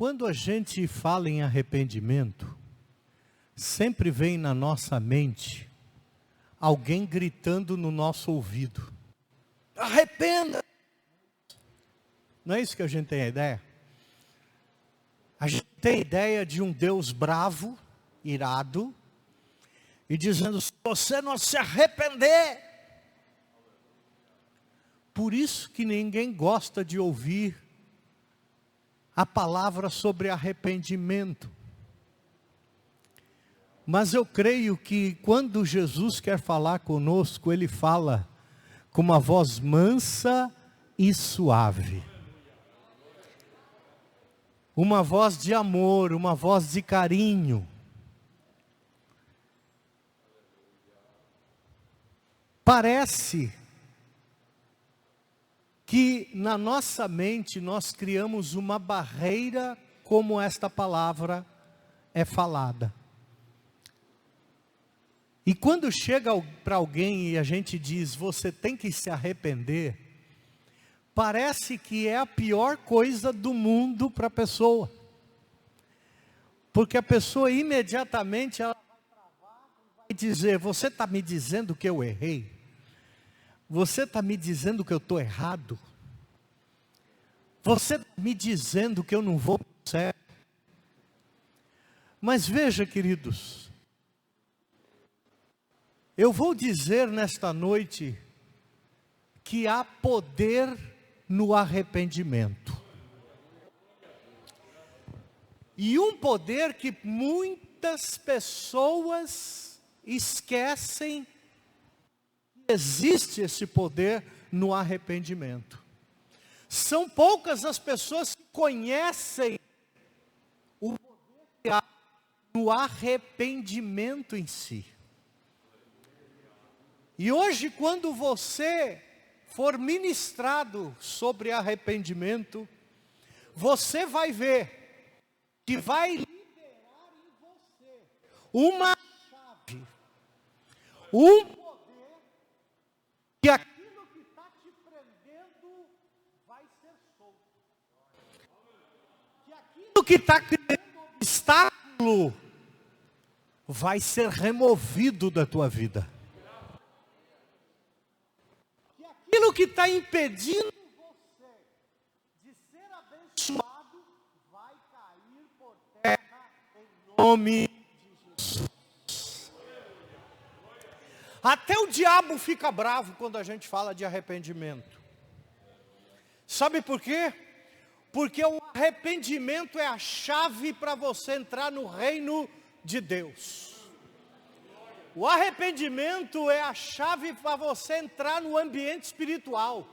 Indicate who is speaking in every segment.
Speaker 1: Quando a gente fala em arrependimento, sempre vem na nossa mente alguém gritando no nosso ouvido: arrependa! Não é isso que a gente tem a ideia? A gente tem a ideia de um Deus bravo, irado, e dizendo: se você não se arrepender. Por isso que ninguém gosta de ouvir a palavra sobre arrependimento. Mas eu creio que quando Jesus quer falar conosco, Ele fala com uma voz mansa e suave. Uma voz de amor, uma voz de carinho. Parece que na nossa mente nós criamos uma barreira como esta palavra é falada. E quando chega para alguém e a gente diz: você tem que se arrepender, parece que é a pior coisa do mundo para a pessoa. Porque a pessoa imediatamente ela vai travar e vai dizer: você está me dizendo que eu errei? Você está me dizendo que eu estou errado? Você está me dizendo que eu não vou para o céu? Mas veja, queridos, eu vou dizer nesta noite que há poder no arrependimento. E um poder que muitas pessoas esquecem que existe esse poder no arrependimento. São poucas as pessoas que conhecem o poder que há no arrependimento em si. E hoje, quando você for ministrado sobre arrependimento, você vai ver que vai liberar em você uma chave, um poder, que aquilo que está te prendendo vai ser solto. Que aquilo que está criando obstáculo vai ser removido da tua vida. Aquilo que está impedindo você de ser abençoado vai cair por terra em nome de Jesus. Até o diabo fica bravo quando a gente fala de arrependimento. Sabe por quê? Porque o arrependimento é a chave para você entrar no reino de Deus. O arrependimento é a chave para você entrar no ambiente espiritual.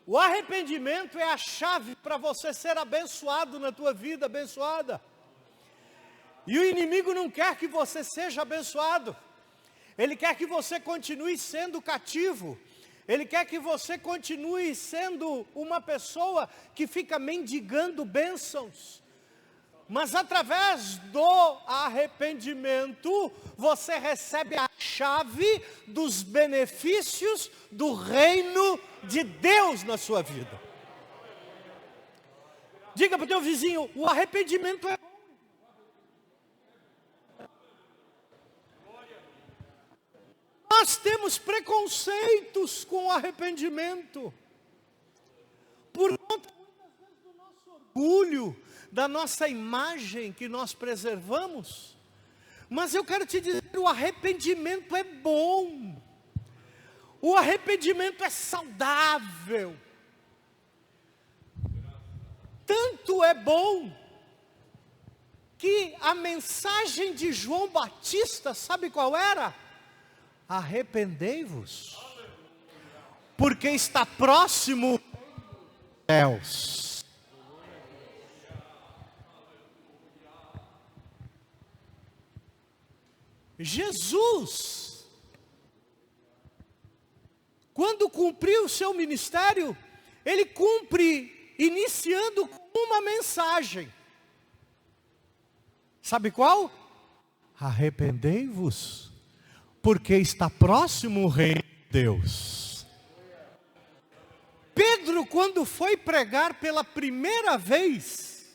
Speaker 1: O arrependimento é a chave para você ser abençoado na tua vida, abençoada. E o inimigo não quer que você seja abençoado. Ele quer que você continue sendo cativo. Ele quer que você continue sendo uma pessoa que fica mendigando bênçãos. Mas através do arrependimento, você recebe a chave dos benefícios do reino de Deus na sua vida. Diga para o teu vizinho: o arrependimento é bom. Nós temos preconceitos com o arrependimento. Por conta muitas vezes do nosso orgulho, da nossa imagem que nós preservamos. Mas eu quero te dizer, o arrependimento é bom. O arrependimento é saudável. Tanto é bom que a mensagem de João Batista, sabe qual era? Arrependei-vos, porque está próximo os céus. Jesus, quando cumpriu o seu ministério, Ele cumpre iniciando com uma mensagem. Sabe qual? Arrependei-vos, porque está próximo o reino de Deus. Pedro, quando foi pregar pela primeira vez,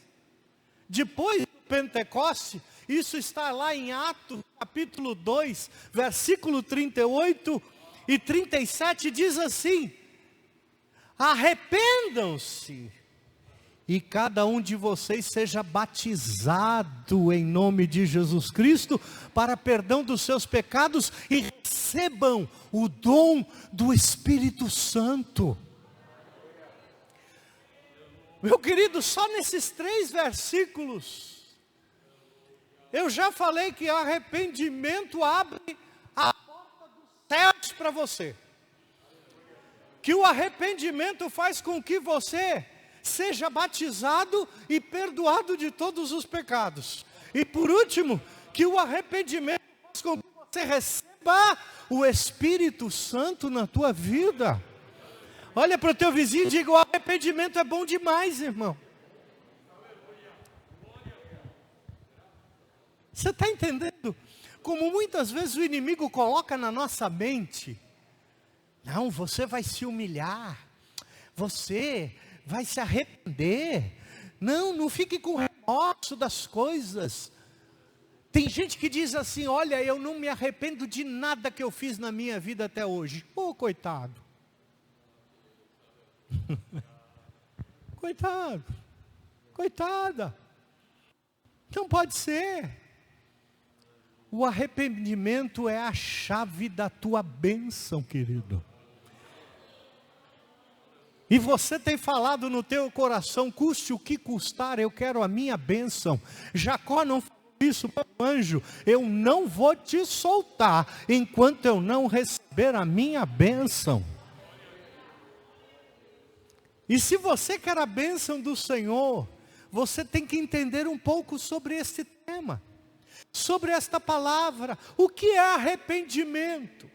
Speaker 1: depois do Pentecoste, isso está lá em Atos, capítulo 2, versículo 38 e 37, diz assim: arrependam-se e cada um de vocês seja batizado em nome de Jesus Cristo para perdão dos seus pecados e recebam o dom do Espírito Santo. Meu querido, só nesses 3 versículos, eu já falei que arrependimento abre a porta dos céus para você. Que o arrependimento faz com que você seja batizado e perdoado de todos os pecados. E por último, que o arrependimento faz com que você receba o Espírito Santo na tua vida. Olha para o teu vizinho e diga: o arrependimento é bom demais, irmão. Você está entendendo? Como muitas vezes o inimigo coloca na nossa mente: não, você vai se humilhar, você vai se arrepender, não fique com remorso das coisas. Tem gente que diz assim: olha, eu não me arrependo de nada que eu fiz na minha vida até hoje. Coitado. Coitado, coitada. Não pode ser. O arrependimento é a chave da tua bênção, querido. E você tem falado no teu coração: custe o que custar, eu quero a minha bênção. Jacó não falou isso para o anjo: eu não vou te soltar enquanto eu não receber a minha bênção. E se você quer a bênção do Senhor, você tem que entender um pouco sobre esse tema, sobre esta palavra. O que é arrependimento?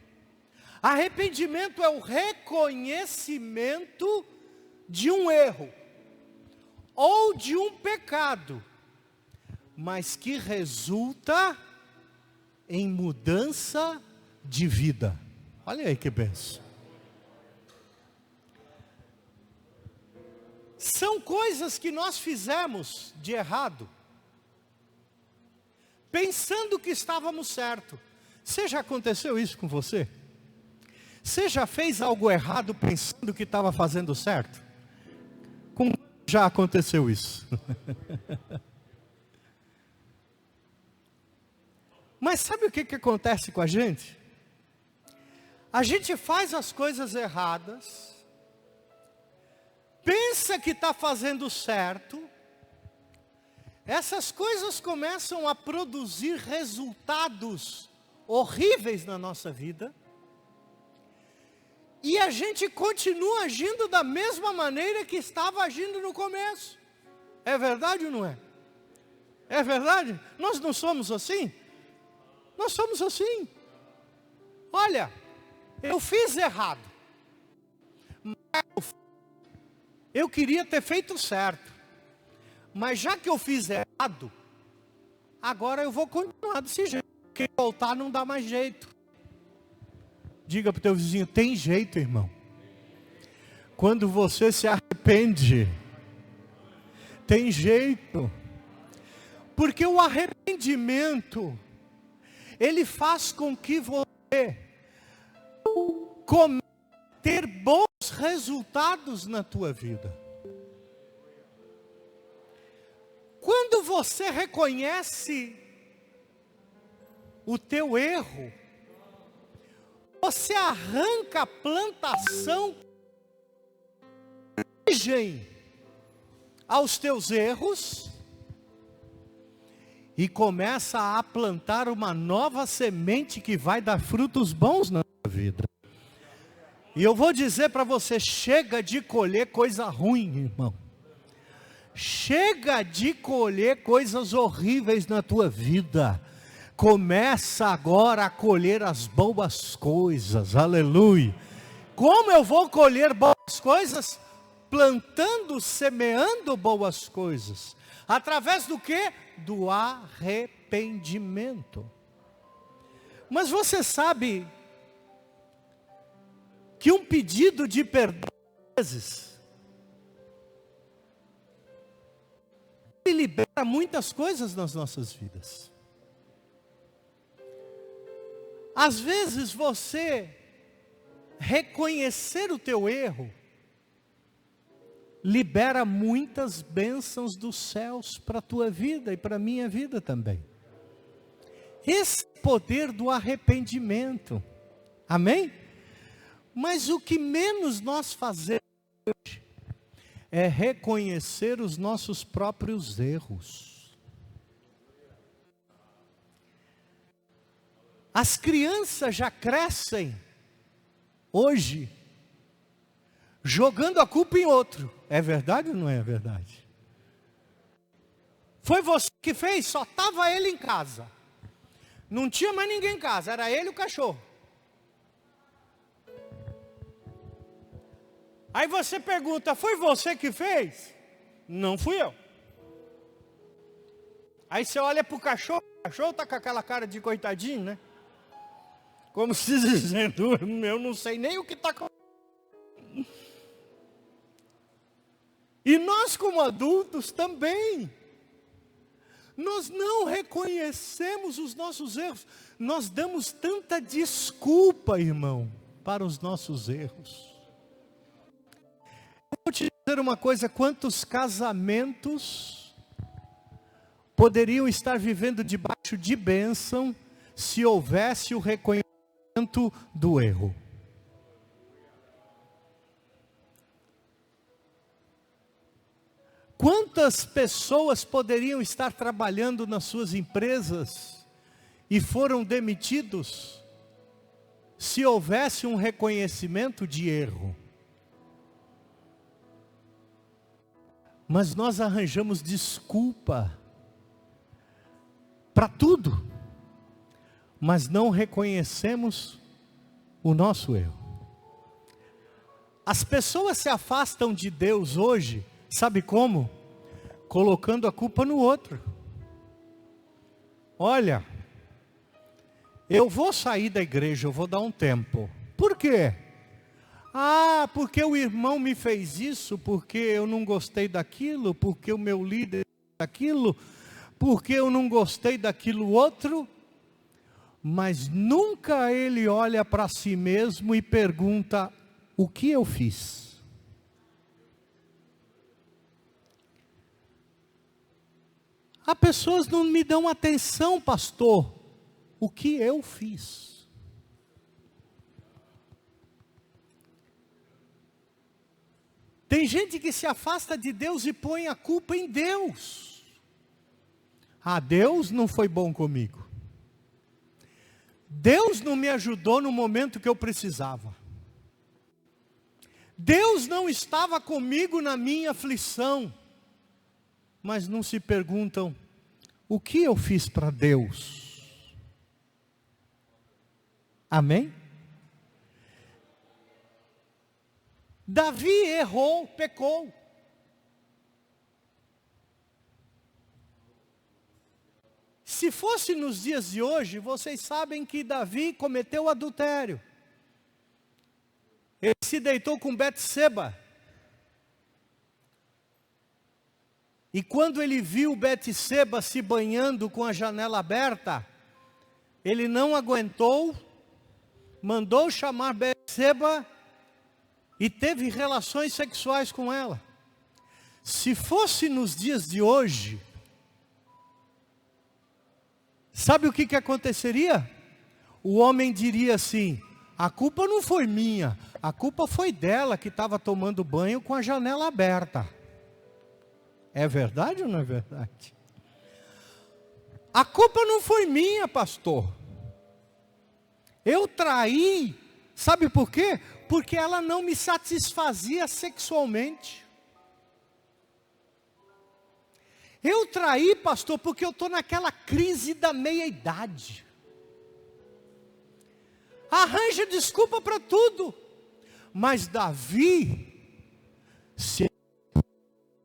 Speaker 1: Arrependimento é o reconhecimento de um erro ou de um pecado, mas que resulta em mudança de vida. Olha aí que bênção. São coisas que nós fizemos de errado, pensando que estávamos certo. Você já aconteceu isso com você? Você já fez algo errado pensando que estava fazendo certo? Como já aconteceu isso? Mas sabe o que acontece com a gente? A gente faz as coisas erradas, pensa que está fazendo certo, essas coisas começam a produzir resultados horríveis na nossa vida, e a gente continua agindo da mesma maneira que estava agindo no começo. É verdade ou não é? É verdade? Nós não somos assim? Nós somos assim. Olha, eu fiz errado, eu queria ter feito certo, mas já que eu fiz errado, agora eu vou continuar desse jeito, porque voltar não dá mais jeito. Diga para o teu vizinho: tem jeito, irmão. Quando você se arrepende, tem jeito. Porque o arrependimento, ele faz com que você comece a ter bons resultados na tua vida. Quando você reconhece o teu erro, você arranca a plantação aos teus erros e começa a plantar uma nova semente que vai dar frutos bons na tua vida. E eu vou dizer para você: chega de colher coisa ruim, irmão. Chega de colher coisas horríveis na tua vida. Começa agora a colher as boas coisas, aleluia. Como eu vou colher boas coisas? Plantando, semeando boas coisas. Através do quê? Do arrependimento. Mas você sabe que um pedido de perdão, às vezes, Ele libera muitas coisas nas nossas vidas. Às vezes você reconhecer o teu erro libera muitas bênçãos dos céus para a tua vida e para a minha vida também. Esse poder do arrependimento. Amém? Mas o que menos nós fazemos hoje é reconhecer os nossos próprios erros. As crianças já crescem hoje jogando a culpa em outro. É verdade ou não é verdade? Foi você que fez? Só estava ele em casa. Não tinha mais ninguém em casa, era ele e o cachorro. Aí você pergunta, foi você que fez? Não fui eu. Aí você olha para o cachorro está com aquela cara de coitadinho, né? Como se dizendo, eu não sei nem o que está acontecendo. E nós como adultos também. Nós não reconhecemos os nossos erros. Nós damos tanta desculpa, irmão, para os nossos erros. Vou te dizer uma coisa, quantos casamentos poderiam estar vivendo debaixo de bênção se houvesse o reconhecimento do erro? Quantas pessoas poderiam estar trabalhando nas suas empresas e foram demitidos se houvesse um reconhecimento de erro? Mas nós arranjamos desculpa para tudo, mas não reconhecemos o nosso erro. As pessoas se afastam de Deus hoje, sabe como? Colocando a culpa no outro. Olha, eu vou sair da igreja, eu vou dar um tempo. Por quê? Ah, porque o irmão me fez isso, porque eu não gostei daquilo, porque o meu líder daquilo, porque eu não gostei daquilo outro. Mas nunca ele olha para si mesmo e pergunta, o que eu fiz? Há pessoas que não me dão atenção, pastor. O que eu fiz? Tem gente que se afasta de Deus e põe a culpa em Deus. Ah, Deus não foi bom comigo. Deus não me ajudou no momento que eu precisava. Deus não estava comigo na minha aflição. Mas não se perguntam, o que eu fiz para Deus? Amém? Davi errou, pecou. Se fosse nos dias de hoje, vocês sabem que Davi cometeu adultério. Ele se deitou com Betseba. E quando ele viu Betseba se banhando com a janela aberta, ele não aguentou, mandou chamar Betseba e teve relações sexuais com ela. Se fosse nos dias de hoje, sabe o que aconteceria? O homem diria assim, a culpa não foi minha, a culpa foi dela que estava tomando banho com a janela aberta. É verdade ou não é verdade? A culpa não foi minha, pastor. Eu traí, sabe por quê? Porque ela não me satisfazia sexualmente. Eu traí, pastor, porque eu estou naquela crise da meia-idade. Arranja desculpa para tudo. Mas Davi se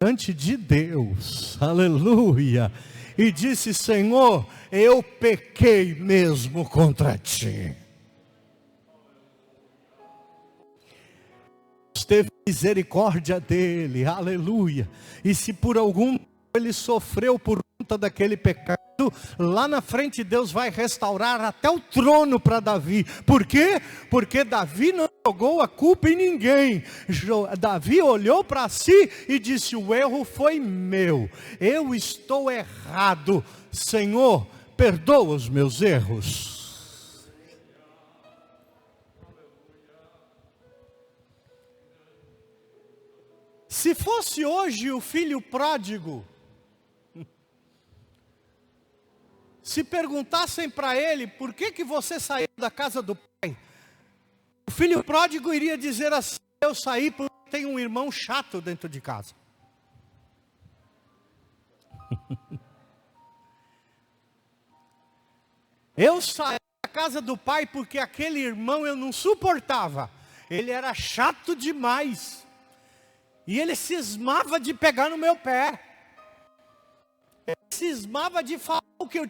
Speaker 1: diante de Deus, aleluia, e disse, Senhor, eu pequei mesmo contra ti. Deus teve misericórdia dele, aleluia, e se por algum ele sofreu por conta daquele pecado, lá na frente Deus vai restaurar até o trono para Davi. Por quê? Porque Davi não jogou a culpa em ninguém. Davi olhou para si e disse: o erro foi meu, eu estou errado, Senhor, perdoa os meus erros. Se fosse hoje o filho pródigo, se perguntassem para ele: por que você saiu da casa do pai? O filho pródigo iria dizer assim: eu saí porque tem um irmão chato dentro de casa. Eu saí da casa do pai porque aquele irmão eu não suportava. Ele era chato demais. E ele cismava de pegar no meu pé. Ele cismava de falar o que eu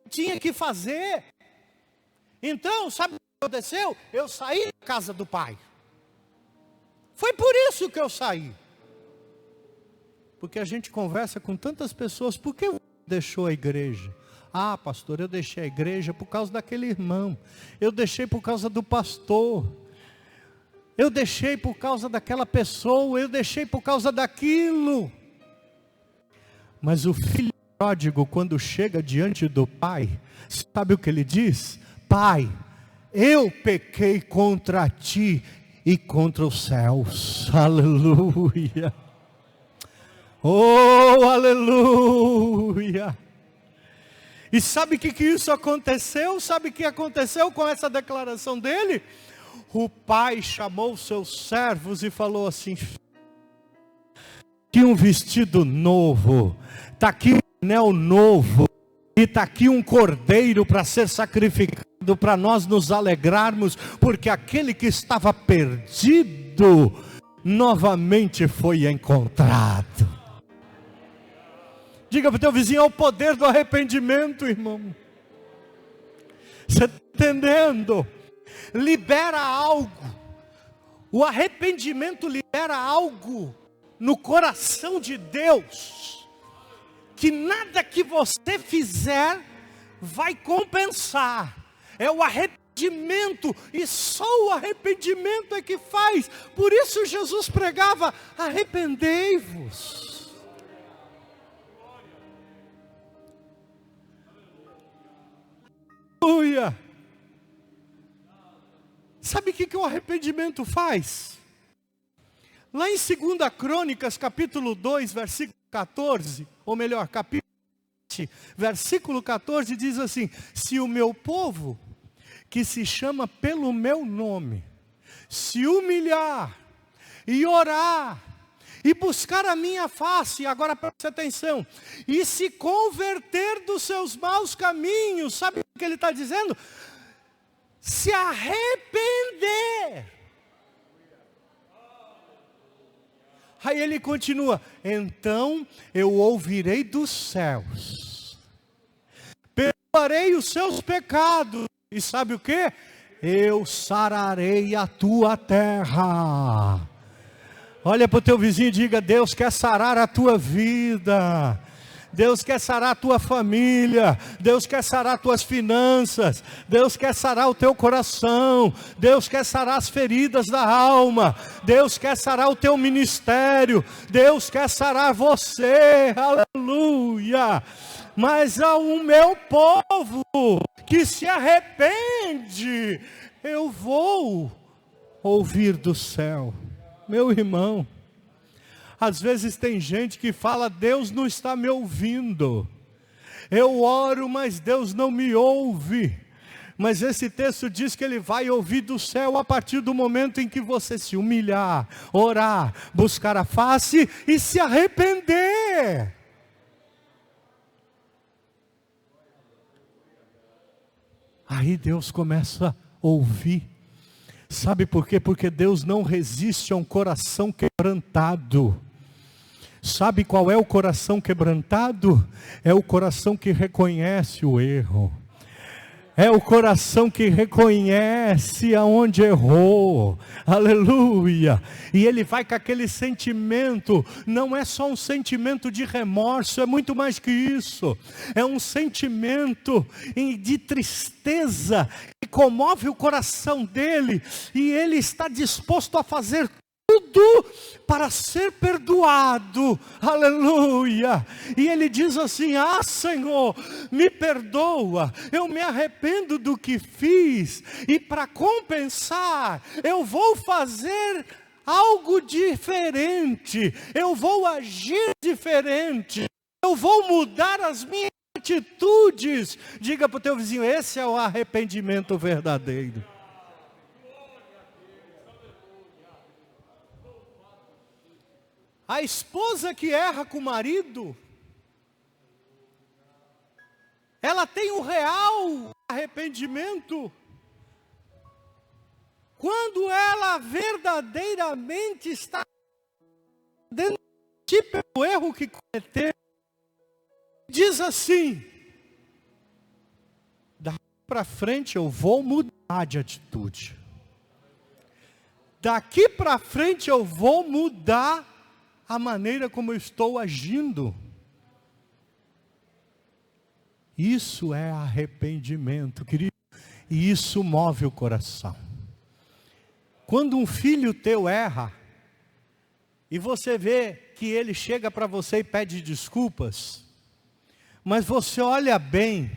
Speaker 1: tinha que fazer. Então, sabe o que aconteceu? Eu saí da casa do pai. Foi por isso que eu saí. Porque a gente conversa com tantas pessoas: por que você deixou a igreja? Ah, pastor, eu deixei a igreja por causa daquele irmão. Eu deixei por causa do pastor. Eu deixei por causa daquela pessoa. Eu deixei por causa daquilo. Mas o filho pródigo, quando chega diante do pai, sabe o que ele diz? Pai, eu pequei contra ti e contra os céus. Aleluia. Oh, aleluia. E sabe o que isso aconteceu? Sabe o que aconteceu com essa declaração dele? O pai chamou os seus servos e falou assim: aqui um vestido novo, está aqui um anel novo, e está aqui um cordeiro para ser sacrificado, para nós nos alegrarmos, porque aquele que estava perdido, novamente foi encontrado. Diga para o teu vizinho: é o poder do arrependimento, irmão. Você está entendendo? Libera algo. O arrependimento libera algo no coração de Deus, que nada que você fizer vai compensar. É o arrependimento, e só o arrependimento é que faz. Por isso Jesus pregava: arrependei-vos. Aleluia. Sabe o que o arrependimento faz? Lá em 2 Crônicas, capítulo 2, versículo 14, ou melhor, capítulo 7, versículo 14, diz assim: se o meu povo, que se chama pelo meu nome, se humilhar e orar e buscar a minha face, agora preste atenção, e se converter dos seus maus caminhos, sabe o que ele está dizendo? Se arrepender. Aí ele continua: então eu ouvirei dos céus, perdoarei os seus pecados, e sabe o que? Eu sararei a tua terra. Olha para o teu vizinho e diga: Deus quer sarar a tua vida. Deus quer sarar a tua família. Deus quer sarar tuas finanças. Deus quer sarar o teu coração. Deus quer sarar as feridas da alma. Deus quer sarar o teu ministério. Deus quer sarar você. Aleluia. Mas ao meu povo que se arrepende, eu vou ouvir do céu. Meu irmão, às vezes tem gente que fala: Deus não está me ouvindo. Eu oro, mas Deus não me ouve. Mas esse texto diz que Ele vai ouvir do céu a partir do momento em que você se humilhar, orar, buscar a face e se arrepender. Aí Deus começa a ouvir. Sabe por quê? Porque Deus não resiste a um coração quebrantado. Sabe qual é o coração quebrantado? É o coração que reconhece o erro. É o coração que reconhece aonde errou, aleluia, e ele vai com aquele sentimento, não é só um sentimento de remorso, é muito mais que isso, é um sentimento de tristeza, que comove o coração dele, e ele está disposto a fazer tudo para ser perdoado, aleluia, e ele diz assim: ah, Senhor, me perdoa, eu me arrependo do que fiz, e para compensar, eu vou fazer algo diferente, eu vou agir diferente, eu vou mudar as minhas atitudes. Diga para o teu vizinho: esse é o arrependimento verdadeiro. A esposa que erra com o marido, ela tem um real arrependimento quando ela verdadeiramente está dentro do erro que cometeu. Diz assim: daqui para frente eu vou mudar de atitude. Daqui para frente eu vou mudar a maneira como eu estou agindo. Isso é arrependimento, querido, e isso move o coração. Quando um filho teu erra, e você vê que ele chega para você e pede desculpas, mas você olha bem,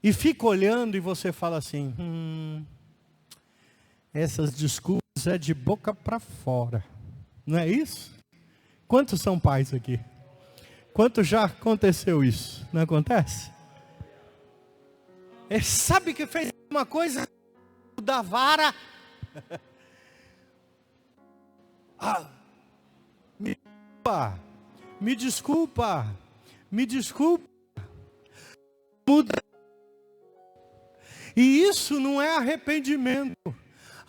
Speaker 1: e fica olhando e você fala assim: essas desculpas é de boca para fora, não é isso? Quantos são pais aqui? Quanto já aconteceu isso? Não acontece? Ele sabe que fez uma coisa da vara. Me desculpa. Muda. E isso não é arrependimento.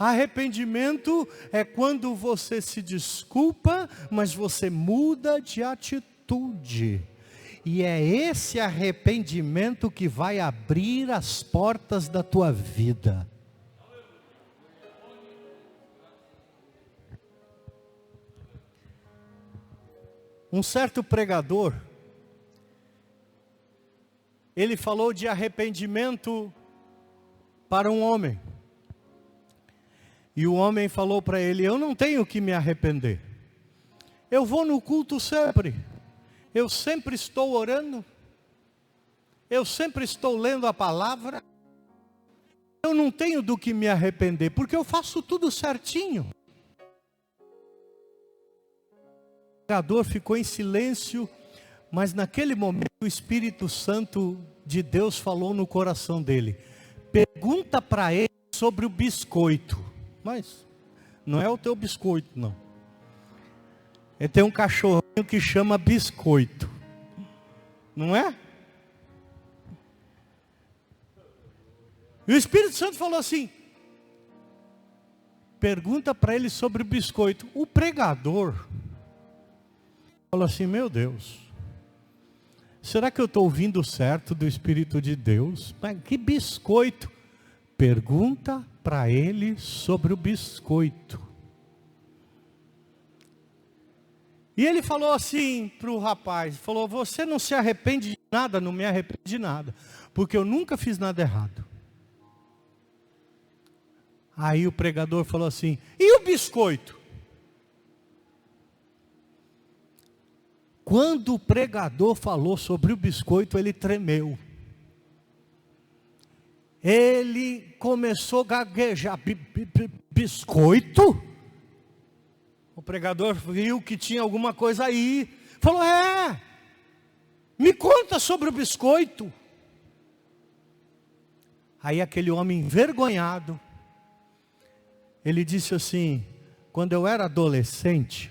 Speaker 1: Arrependimento é quando você se desculpa, mas você muda de atitude. E é esse arrependimento que vai abrir as portas da tua vida. Um certo pregador, ele falou de arrependimento para um homem. E o homem falou para ele: eu não tenho que me arrepender. Eu vou no culto sempre. Eu sempre estou orando. Eu sempre estou lendo a palavra. Eu não tenho do que me arrepender, porque eu faço tudo certinho. O pregador ficou em silêncio, mas naquele momento o Espírito Santo de Deus falou no coração dele: pergunta para ele sobre o biscoito. Mas não é o teu biscoito, não. Ele tem um cachorrinho que chama biscoito, não é? E o Espírito Santo falou assim: pergunta para ele sobre o biscoito. O pregador falou assim: meu Deus, será que eu estou ouvindo certo do Espírito de Deus? Mas que biscoito? Pergunta para ele sobre o biscoito. E ele falou assim para o rapaz, falou: você não se arrepende de nada? Não me arrependo de nada, porque eu nunca fiz nada errado. Aí o pregador falou assim: e o biscoito? Quando o pregador falou sobre o biscoito, ele tremeu. Ele começou a gaguejar. Biscoito? O pregador viu que tinha alguma coisa aí. Falou: me conta sobre o biscoito. Aí aquele homem envergonhado, ele disse assim: quando eu era adolescente,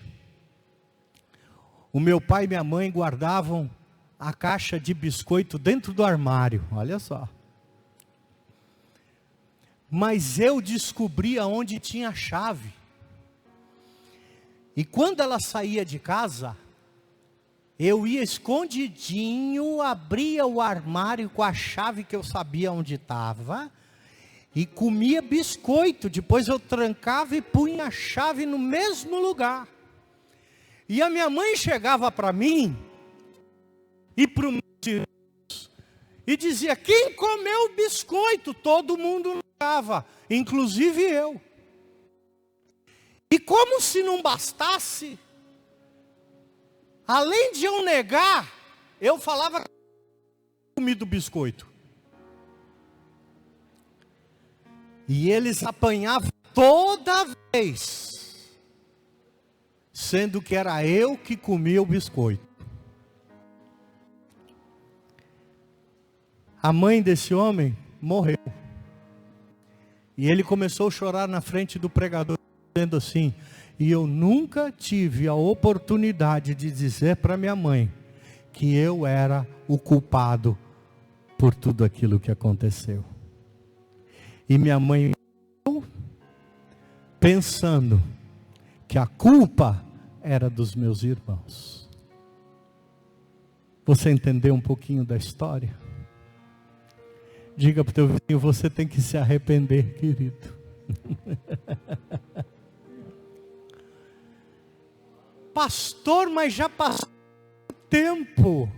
Speaker 1: o meu pai e minha mãe guardavam a caixa de biscoito dentro do armário. Olha só. Mas eu descobri aonde tinha a chave. E quando ela saía de casa, eu ia escondidinho, abria o armário com a chave que eu sabia onde estava, e comia biscoito. Depois eu trancava e punha a chave no mesmo lugar. E a minha mãe chegava para mim, e para o meu irmãos, e dizia: quem comeu o biscoito? Todo mundo negava, inclusive eu. E como se não bastasse, além de eu negar, eu falava que eu comi do biscoito. E eles apanhavam toda vez, sendo que era eu que comia o biscoito. A mãe desse homem morreu. E ele começou a chorar na frente do pregador, dizendo assim: e eu nunca tive a oportunidade de dizer para minha mãe que eu era o culpado por tudo aquilo que aconteceu. E minha mãe, pensando que a culpa era dos meus irmãos. Você entendeu um pouquinho da história? Diga para o teu vizinho: você tem que se arrepender, querido. Pastor, mas já passou tempo.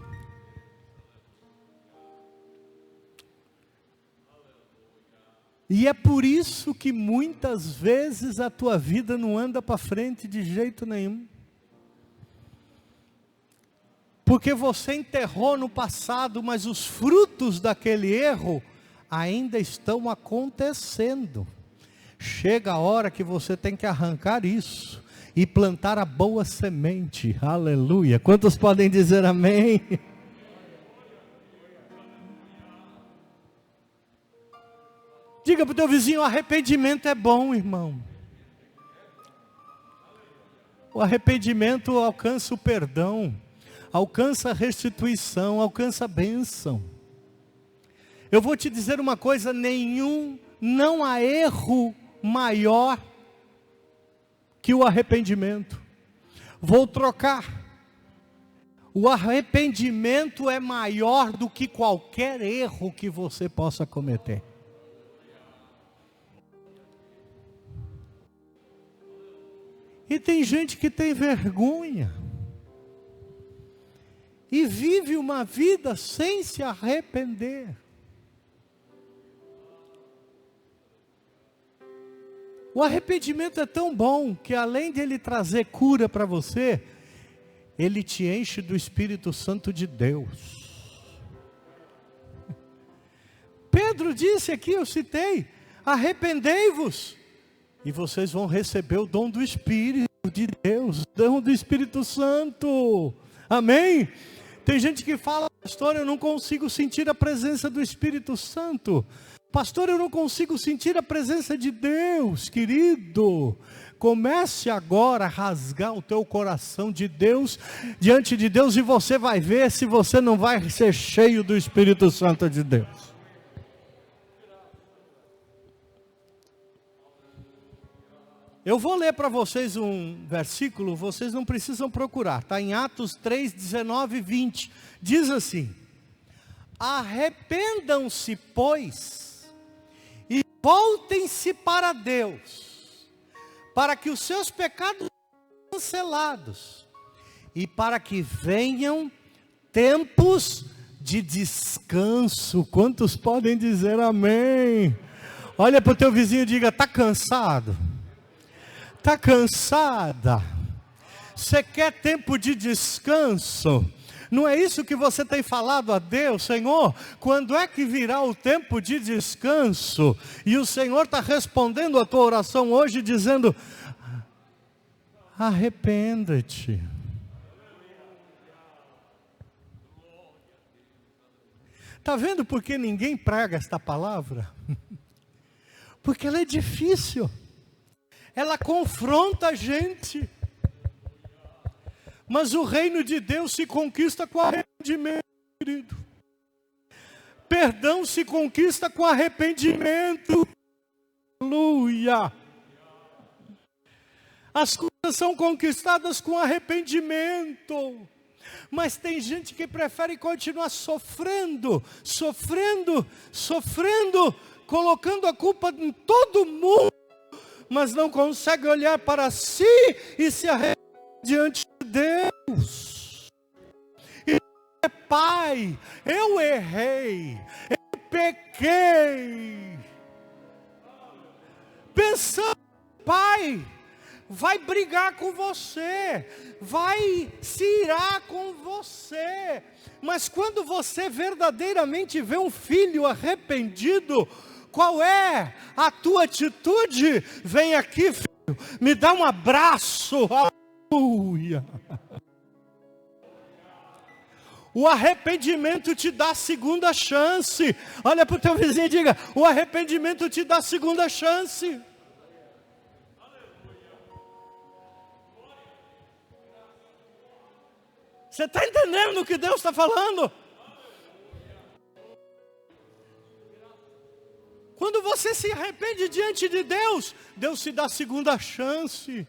Speaker 1: E é por isso que muitas vezes a tua vida não anda para frente de jeito nenhum. Porque você enterrou no passado, mas os frutos daquele erro ainda estão acontecendo. Chega a hora que você tem que arrancar isso e plantar a boa semente. Aleluia. Quantos podem dizer amém? Diga para o teu vizinho: arrependimento é bom, irmão. O arrependimento alcança o perdão, alcança a restituição, alcança a bênção. Eu vou te dizer uma coisa: não há erro maior que o arrependimento. Vou trocar. O arrependimento é maior do que qualquer erro que você possa cometer. E tem gente que tem vergonha e vive uma vida sem se arrepender. O arrependimento é tão bom que, além de ele trazer cura para você, ele te enche do Espírito Santo de Deus. Pedro disse aqui, eu citei: arrependei-vos e vocês vão receber o dom do Espírito de Deus, o dom do Espírito Santo. Amém? Tem gente que fala: pastor, eu não consigo sentir a presença do Espírito Santo. Pastor, eu não consigo sentir a presença de Deus. Querido, comece agora a rasgar o teu coração de Deus, diante de Deus, e você vai ver se você não vai ser cheio do Espírito Santo de Deus. Eu vou ler para vocês um versículo, vocês não precisam procurar, está em Atos 3, 19 e 20, diz assim: arrependam-se, pois, e voltem-se para Deus, para que os seus pecados sejam cancelados, e para que venham tempos de descanso. Quantos podem dizer amém? Olha para o teu vizinho e diga: está cansado? Está cansada? Você quer tempo de descanso? Não é isso que você tem falado a Deus? Senhor, quando é que virá o tempo de descanso? E o Senhor está respondendo a tua oração hoje dizendo: arrependa-te. Está vendo por que ninguém prega esta palavra? Porque ela é difícil. Ela confronta a gente. Mas o reino de Deus se conquista com arrependimento, querido. Perdão se conquista com arrependimento. Aleluia. As coisas são conquistadas com arrependimento. Mas tem gente que prefere continuar sofrendo, colocando a culpa em todo mundo, mas não consegue olhar para si e se arrepender diante de Deus. E Pai, eu errei, eu pequei. Pensando, Pai vai brigar com você, vai se irar com você. Mas quando você verdadeiramente vê um filho arrependido, qual é a tua atitude? Vem aqui, filho, me dá um abraço. Aleluia. O arrependimento te dá segunda chance. Olha para o teu vizinho e diga: o arrependimento te dá segunda chance. Você está entendendo o que Deus está falando? Quando você se arrepende diante de Deus, Deus te dá segunda chance.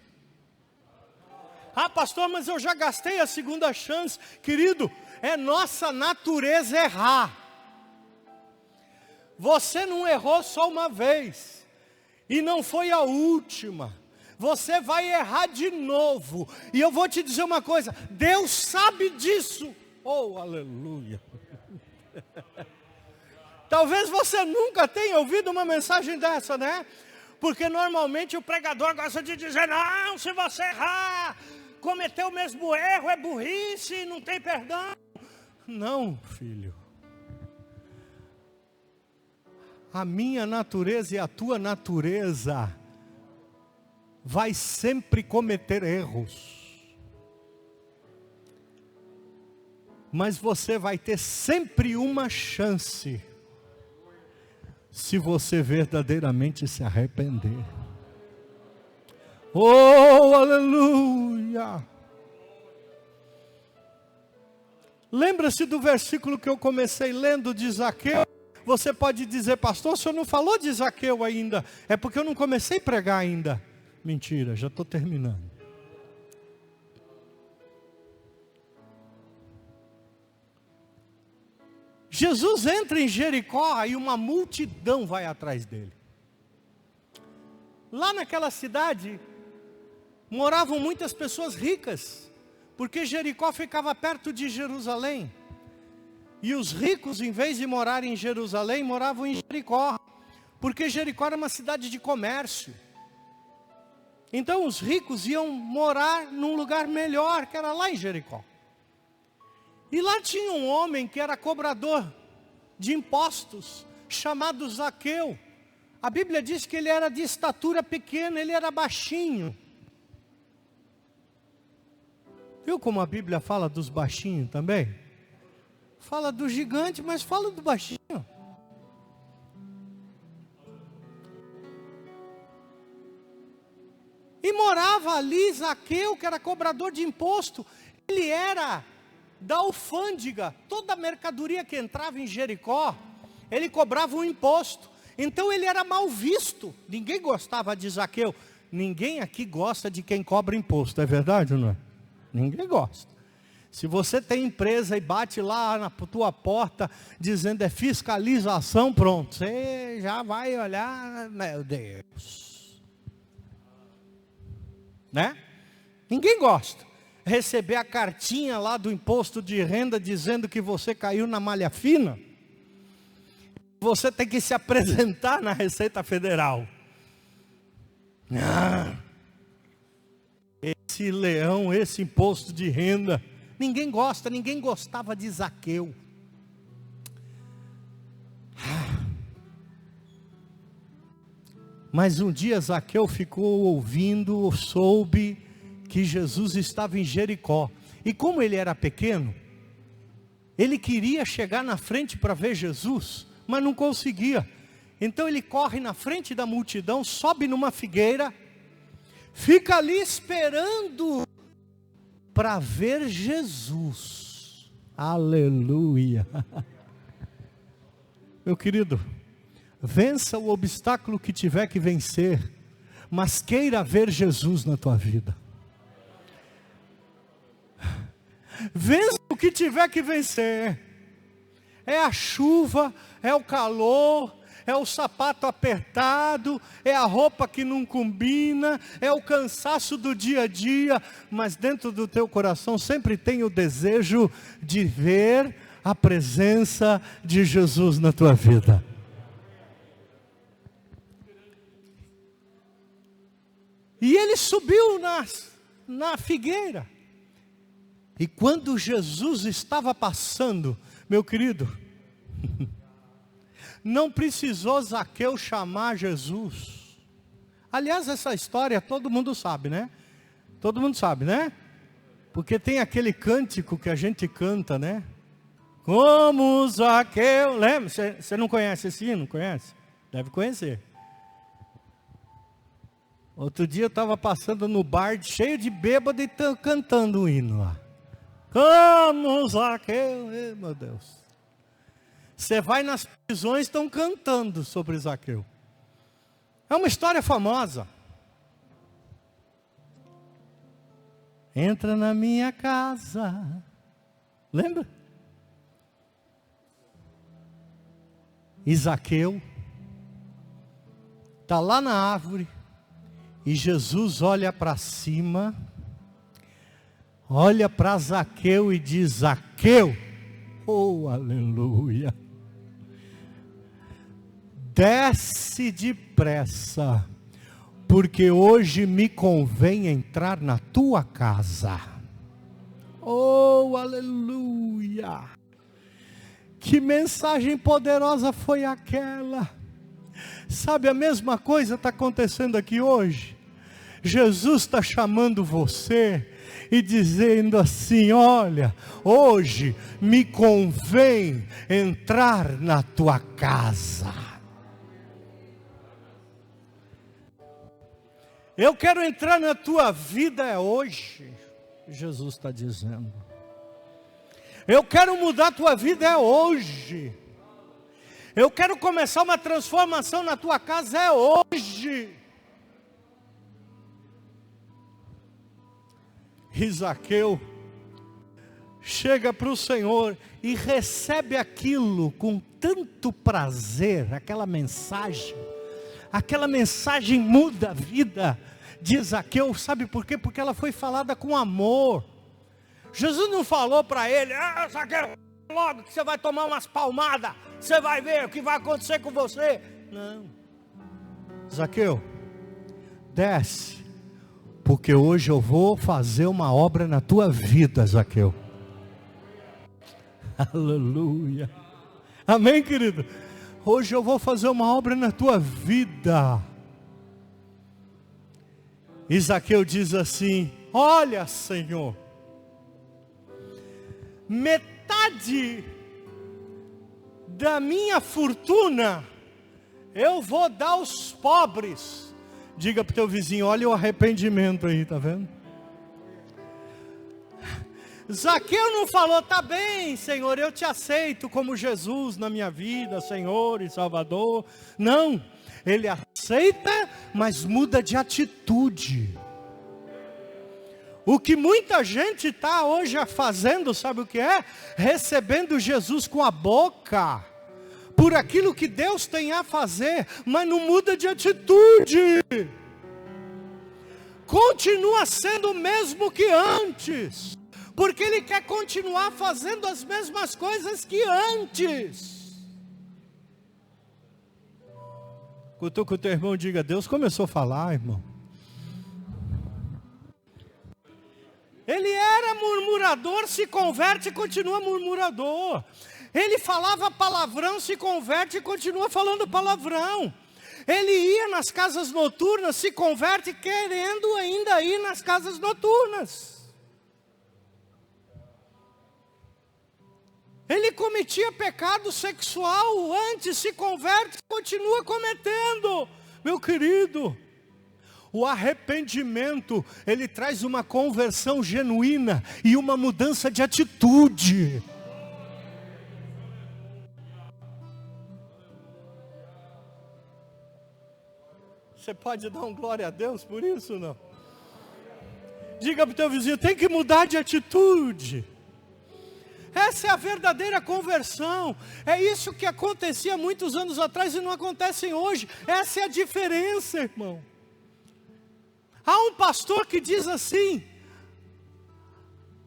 Speaker 1: Ah, pastor, mas eu já gastei a segunda chance. Querido, é nossa natureza errar. Você não errou só uma vez, e não foi a última. Você vai errar de novo. E eu vou te dizer uma coisa: Deus sabe disso. Oh, aleluia. Talvez você nunca tenha ouvido uma mensagem dessa, né? Porque normalmente o pregador gosta de dizer: não, se você errar, cometer o mesmo erro, é burrice, não tem perdão. Não, filho. A minha natureza e a tua natureza vai sempre cometer erros. Mas você vai ter sempre uma chance, se você verdadeiramente se arrepender. Oh, aleluia! Lembra-se do versículo que eu comecei lendo de Zaqueu? Você pode dizer: pastor, o senhor não falou de Zaqueu ainda. É porque eu não comecei a pregar ainda. Mentira, já estou terminando. Jesus entra em Jericó e uma multidão vai atrás dele. Lá naquela cidade moravam muitas pessoas ricas, porque Jericó ficava perto de Jerusalém. E os ricos, em vez de morar em Jerusalém, moravam em Jericó, porque Jericó era uma cidade de comércio. Então os ricos iam morar num lugar melhor, que era lá em Jericó. E lá tinha um homem que era cobrador de impostos, chamado Zaqueu. A Bíblia diz que ele era de estatura pequena, ele era baixinho. Viu como a Bíblia fala dos baixinhos também? Fala do gigante, mas fala do baixinho. E morava ali Zaqueu, que era cobrador de imposto. Ele era da alfândega. Toda a mercadoria que entrava em Jericó, ele cobrava um imposto. Então ele era mal visto. Ninguém gostava de Zaqueu. Ninguém aqui gosta de quem cobra imposto, é verdade ou não é? Ninguém gosta. Se você tem empresa e bate lá na tua porta dizendo é fiscalização, pronto, você já vai olhar, meu Deus. Né? Ninguém gosta. Receber a cartinha lá do imposto de renda dizendo que você caiu na malha fina. Você tem que se apresentar na Receita Federal. Esse leão, esse imposto de renda. Ninguém gosta, ninguém gostava de Zaqueu. Mas um dia Zaqueu ficou ouvindo, soube que Jesus estava em Jericó. E como ele era pequeno, ele queria chegar na frente para ver Jesus, mas não conseguia. Então ele corre na frente da multidão, sobe numa figueira, fica ali esperando para ver Jesus. Aleluia. Meu querido, vença o obstáculo que tiver que vencer, mas queira ver Jesus na tua vida. Vença o que tiver que vencer. É a chuva, é o calor, é o sapato apertado, é a roupa que não combina, é o cansaço do dia a dia, mas dentro do teu coração sempre tem o desejo de ver a presença de Jesus na tua vida. E ele subiu na figueira. E quando Jesus estava passando, meu querido, não precisou Zaqueu chamar Jesus. Aliás, essa história todo mundo sabe, né? Todo mundo sabe, né? Porque tem aquele cântico que a gente canta, né? Como Zaqueu, lembra? Você não conhece esse hino? Não conhece? Deve conhecer. Outro dia eu estava passando no bar cheio de bêbado e cantando um hino lá. Como Zaqueu, meu Deus. Você vai nas prisões, estão cantando sobre Zaqueu. É uma história famosa. Entra na minha casa. Lembra? E Zaqueu está lá na árvore. E Jesus olha para cima, olha para Zaqueu e diz: Zaqueu, oh aleluia, desce depressa, porque hoje me convém entrar na tua casa. Oh aleluia, que mensagem poderosa foi aquela. Sabe, a mesma coisa está acontecendo aqui hoje. Jesus está chamando você e dizendo assim: olha, hoje me convém entrar na tua casa. Eu quero entrar na tua vida hoje, Jesus está dizendo. Eu quero mudar a tua vida hoje. Eu quero começar uma transformação na tua casa hoje. E Zaqueu chega para o Senhor e recebe aquilo com tanto prazer, aquela mensagem muda a vida de Zaqueu. Sabe por quê? Porque ela foi falada com amor. Jesus não falou para ele: Zaqueu, logo que você vai tomar umas palmadas, você vai ver o que vai acontecer com você. Não. Zaqueu, desce, porque hoje eu vou fazer uma obra na tua vida, Zaqueu. Aleluia. Amém, querido? Hoje eu vou fazer uma obra na tua vida. E Zaqueu diz assim: olha, Senhor, metade da minha fortuna eu vou dar aos pobres. Diga para o teu vizinho: olha o arrependimento aí, tá vendo? Zaqueu não falou: tá bem, Senhor, eu te aceito como Jesus na minha vida, Senhor e Salvador. Não, ele aceita, mas muda de atitude. O que muita gente está hoje fazendo, sabe o que é? Recebendo Jesus com a boca, por aquilo que Deus tem a fazer, mas não muda de atitude. Continua sendo o mesmo que antes, porque ele quer continuar fazendo as mesmas coisas que antes. Cutuca o teu irmão e diga: Deus começou a falar, irmão. Ele era murmurador, se converte e continua murmurador. Ele falava palavrão, se converte e continua falando palavrão. Ele ia nas casas noturnas, se converte querendo ainda ir nas casas noturnas. Ele cometia pecado sexual antes, se converte e continua cometendo. Meu querido, o arrependimento, ele traz uma conversão genuína e uma mudança de atitude. Você pode dar um glória a Deus por isso, não? Diga para o teu vizinho: tem que mudar de atitude. Essa é a verdadeira conversão. É isso que acontecia muitos anos atrás e não acontece hoje. Essa é a diferença, irmão. Há um pastor que diz assim: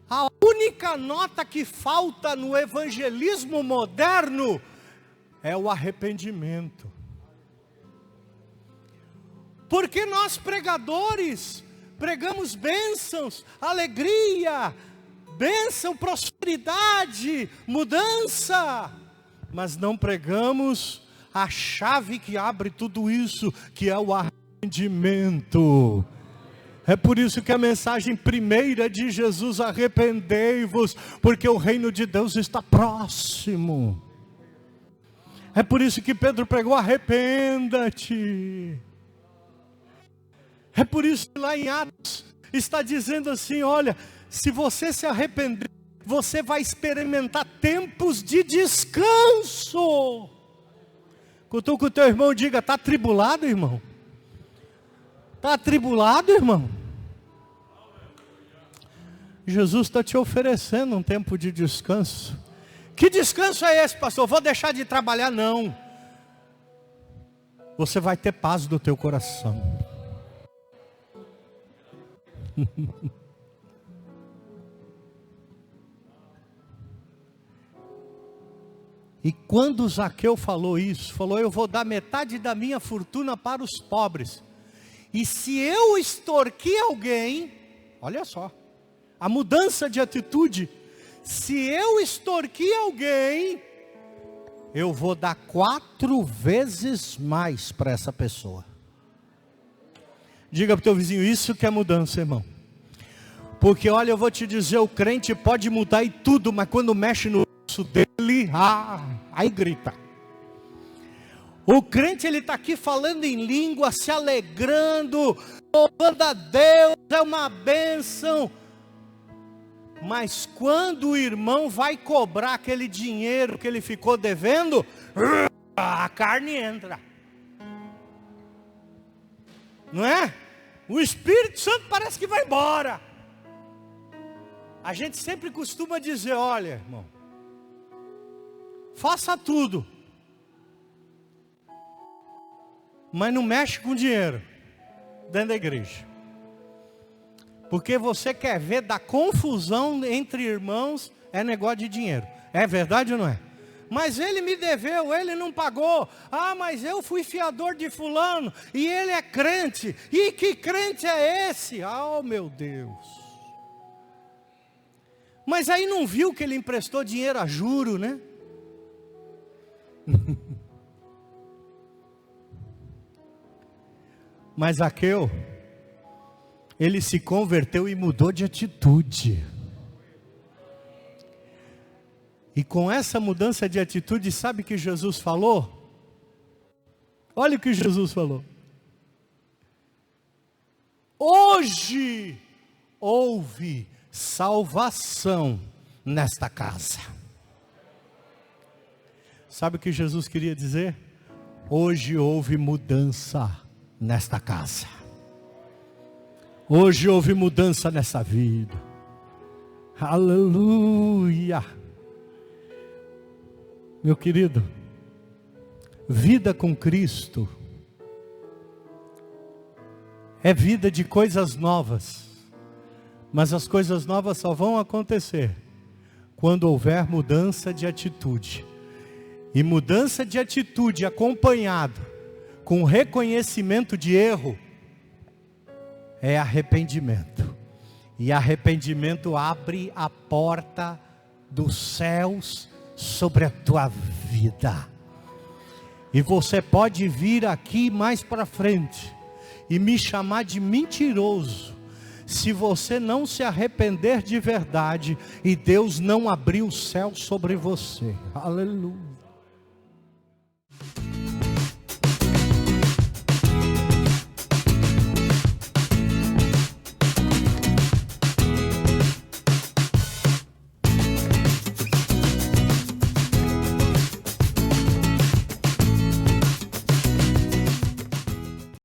Speaker 1: a única nota que falta no evangelismo moderno é o arrependimento. Porque nós pregadores pregamos bênçãos, alegria, bênção, prosperidade, mudança, mas não pregamos a chave que abre tudo isso, que é o arrependimento. É por isso que a mensagem primeira de Jesus: arrependei-vos, porque o reino de Deus está próximo. É por isso que Pedro pregou: arrependa-te. É por isso que lá em Atos está dizendo assim: olha, se você se arrepender, você vai experimentar tempos de descanso. Cutuca o teu irmão e diga: está atribulado, irmão? Está atribulado, irmão? Jesus está te oferecendo um tempo de descanso. Que descanso é esse, pastor? Vou deixar de trabalhar? Não. Você vai ter paz no teu coração. E quando Zaqueu falou isso, falou: eu vou dar metade da minha fortuna para os pobres. E se eu extorquir alguém, olha só, a mudança de atitude. Se eu extorquir alguém, eu vou dar 4 vezes mais para essa pessoa. Diga para o teu vizinho: isso que é mudança, irmão. Porque olha, eu vou te dizer, o crente pode mudar e tudo, mas quando mexe no osso dele, aí grita. O crente, ele está aqui falando em língua, se alegrando, louvando a Deus, é uma bênção. Mas quando o irmão vai cobrar aquele dinheiro que ele ficou devendo, a carne entra. Não é? O Espírito Santo parece que vai embora. A gente sempre costuma dizer: olha, irmão, faça tudo, mas não mexe com dinheiro dentro da igreja. Porque você quer ver da confusão entre irmãos, é negócio de dinheiro. É verdade ou não é? Mas ele me deveu, ele não pagou. Ah, mas eu fui fiador de fulano, e ele é crente. E que crente é esse? Oh, meu Deus. Mas aí não viu que ele emprestou dinheiro a juro, né? Mas Zaqueu, ele se converteu e mudou de atitude. E com essa mudança de atitude, sabe o que Jesus falou? Olha o que Jesus falou: hoje houve salvação nesta casa. Sabe o que Jesus queria dizer? Hoje houve mudança nesta casa. Hoje houve mudança nessa vida. Aleluia. Meu querido, vida com Cristo é vida de coisas novas. Mas as coisas novas só vão acontecer quando houver mudança de atitude. E mudança de atitude acompanhado com reconhecimento de erro é arrependimento. E arrependimento abre a porta dos céus sobre a tua vida. E você pode vir aqui mais para frente e me chamar de mentiroso, se você não se arrepender de verdade e Deus não abrir o céu sobre você. Aleluia.